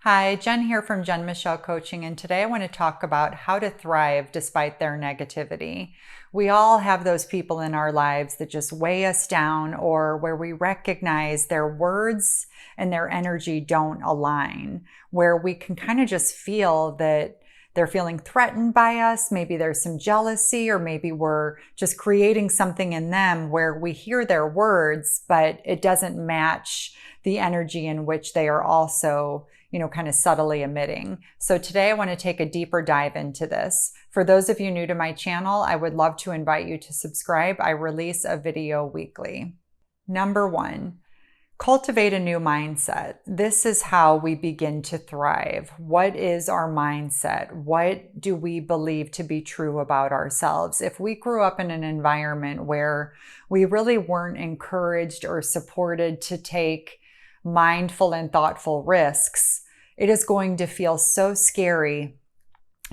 Hi, Jen here from Jen Michelle Coaching, and today I want to talk about how to thrive despite their negativity. We all have those people in our lives that just weigh us down, or where we recognize their words and their energy don't align, where we can kind of just feel that they're feeling threatened by us. Maybe there's some jealousy, or maybe we're just creating something in them where we hear their words, but it doesn't match the energy in which they are also kind of subtly emitting. So today I want to take a deeper dive into this. For those of you new to my channel, I would love to invite you to subscribe. I release a video weekly. Number one, cultivate a new mindset. This is how we begin to thrive. What is our mindset? What do we believe to be true about ourselves? If we grew up in an environment where we really weren't encouraged or supported to take mindful and thoughtful risks, it is going to feel so scary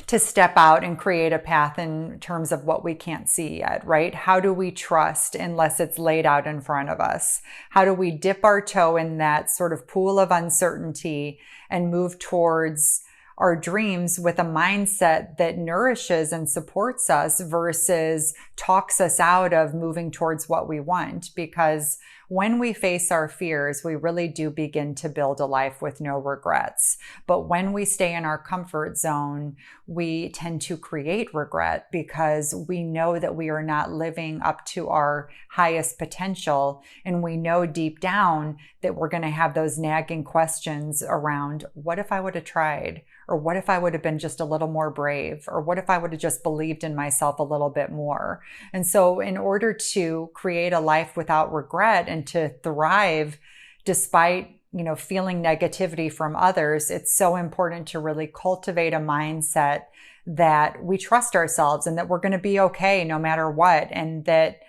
to step out and create a path in terms of what we can't see yet, right? How do we trust unless it's laid out in front of us? How do we dip our toe in that sort of pool of uncertainty and move towards our dreams with a mindset that nourishes and supports us versus talks us out of moving towards what we want? Because when we face our fears, we really do begin to build a life with no regrets. But when we stay in our comfort zone, we tend to create regret because we know that we are not living up to our highest potential. And we know deep down that we're going to have those nagging questions around, what if I would have tried? Or what if I would have been just a little more brave? Or what if I would have just believed in myself a little bit more? And so in order to create a life without regret and to thrive despite, feeling negativity from others, it's so important to really cultivate a mindset that we trust ourselves and that we're going to be okay no matter what, and that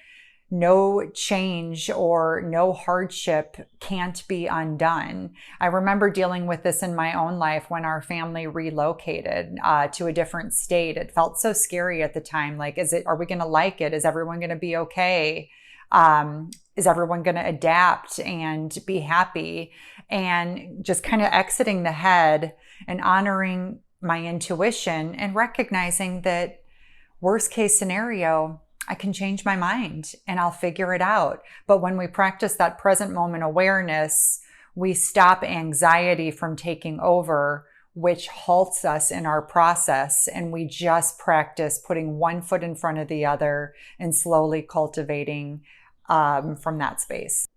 no change or no hardship can't be undone. I remember dealing with this in my own life when our family relocated to a different state. It felt so scary at the time. Like, are we going to like it? Is everyone going to be okay? Is everyone going to adapt and be happy? And just kind of exiting the head and honoring my intuition and recognizing that worst case scenario, I can change my mind and I'll figure it out. But when we practice that present moment awareness, we stop anxiety from taking over, which halts us in our process. And we just practice putting one foot in front of the other and slowly cultivating from that space.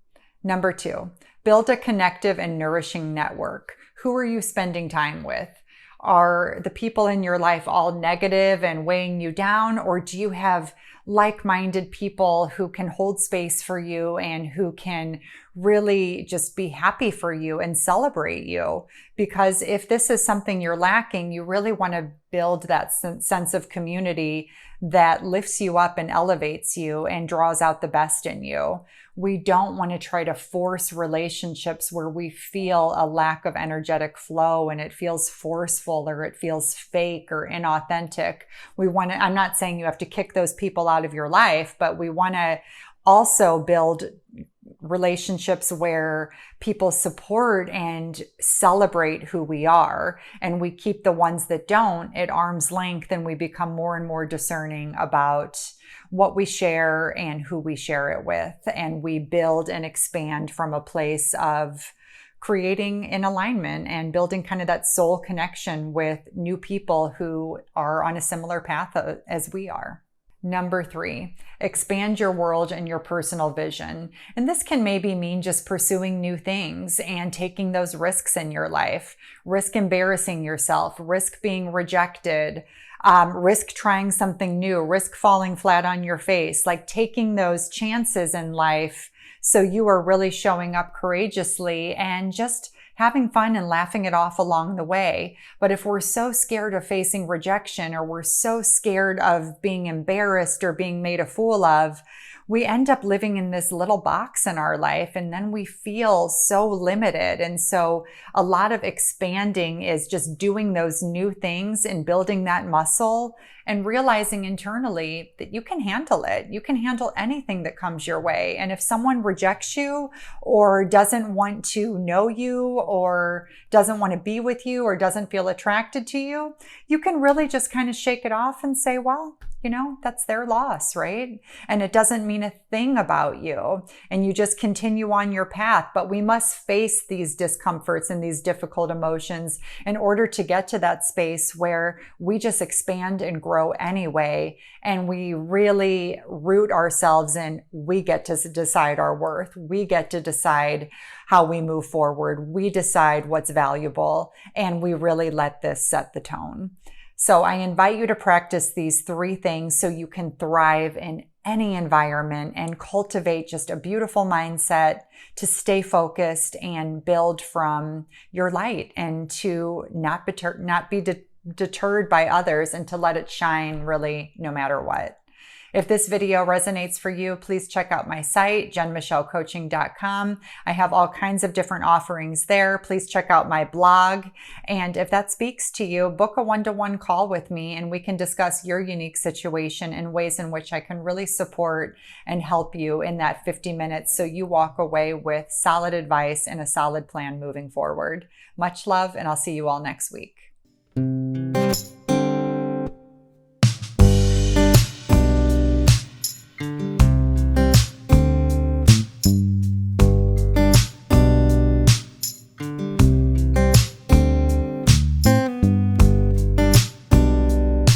Number two, build a connective and nourishing network. Who are you spending time with? Are the people in your life all negative and weighing you down? Or do you have like-minded people who can hold space for you and who can really just be happy for you and celebrate you? Because if this is something you're lacking, you really want to build that sense of community that lifts you up and elevates you and draws out the best in you. We don't want to try to force relationships where we feel a lack of energetic flow and it feels forceful or it feels fake or inauthentic. I'm not saying you have to kick those people out of your life, but we want to also build relationships where people support and celebrate who we are, and we keep the ones that don't at arm's length, and we become more and more discerning about what we share and who we share it with, and we build and expand from a place of creating an alignment and building kind of that soul connection with new people who are on a similar path as we are. Number three, expand your world and your personal vision. And this can maybe mean just pursuing new things and taking those risks in your life. Risk embarrassing yourself, risk being rejected, risk trying something new, risk falling flat on your face, like taking those chances in life so you are really showing up courageously and just having fun and laughing it off along the way. But if we're so scared of facing rejection, or we're so scared of being embarrassed or being made a fool of, we end up living in this little box in our life, and then we feel so limited. And so a lot of expanding is just doing those new things and building that muscle and realizing internally that you can handle it. You can handle anything that comes your way. And if someone rejects you or doesn't want to know you or doesn't want to be with you or doesn't feel attracted to you, you can really just kind of shake it off and say, well, that's their loss, right? And it doesn't mean a thing about you. And you just continue on your path. But we must face these discomforts and these difficult emotions in order to get to that space where we just expand and grow anyway. And we really root ourselves in, we get to decide our worth. We get to decide how we move forward. We decide what's valuable. And we really let this set the tone. So I invite you to practice these 3 things so you can thrive in any environment and cultivate just a beautiful mindset to stay focused and build from your light and to not be deterred by others and to let it shine really no matter what. If this video resonates for you, please check out my site, jenmichellecoaching.com. I have all kinds of different offerings there. Please check out my blog. And if that speaks to you, book a one-to-one call with me and we can discuss your unique situation and ways in which I can really support and help you in that 50 minutes so you walk away with solid advice and a solid plan moving forward. Much love, and I'll see you all next week.